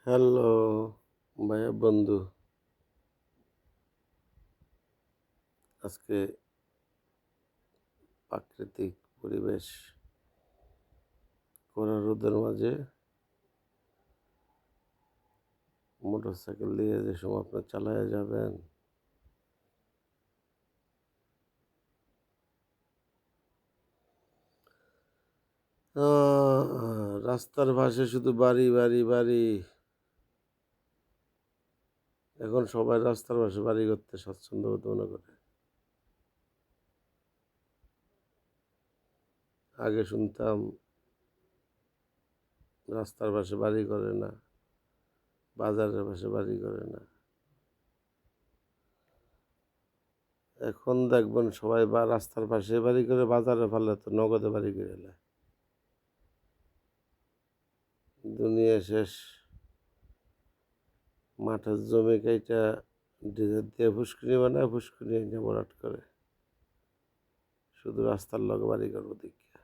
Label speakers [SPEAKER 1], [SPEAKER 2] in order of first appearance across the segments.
[SPEAKER 1] Hello ভাইয়া বন্ধু, আজকে প্রাকৃতিক পরিবেশ কড়া রোদের মাঝে মোটরসাইকেল দিয়ে যে সময় আপনার চালায়া যাবেন, রাস্তার পাশে শুধু বাড়ি বাড়ি বাড়ি। এখন সবাই রাস্তার পাশে বাড়ি করতে স্বাচ্ছন্দ্য বোধ মনে করে। আগে শুনতাম রাস্তার পাশে বাড়ি করে না, বাজারের পাশে বাড়ি করে না। এখন দেখবেন সবাই বা রাস্তার পাশে বাড়ি করে, বাজারে ফেলে তো নগদে বাড়ি করে এলে দুনিয়া শেষ। মাঠের জমি কাইটা ডিজেল দিয়ে ফুসকুনি বানায়, ফুসকুনি এনে ভরাট করে, শুধু রাস্তার লগে বাড়ি করবো দেখিয়া।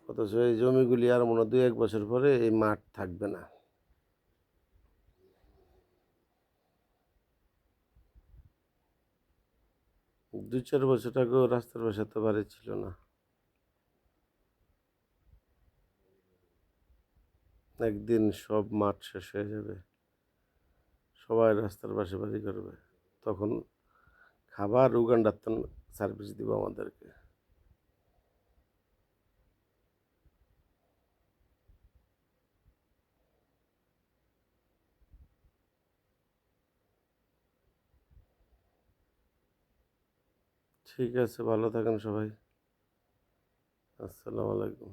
[SPEAKER 1] অথচ এই জমিগুলি আর মনে হয় 2-1 বছর পরে এই মাঠ থাকবে না। দুই 4 বছর আগেও রাস্তার পাশে তো বাড়ি ছিল না। একদিন সব মাঠ শেষ হয়ে যাবে, সবাই রাস্তার পাশে বাড়ি করবে, তখন খাবার উগান্ডার তো সার্ভিস দিব আমাদেরকে। ঠিক আছে, ভালো থাকেন সবাই। আসসালামু আলাইকুম।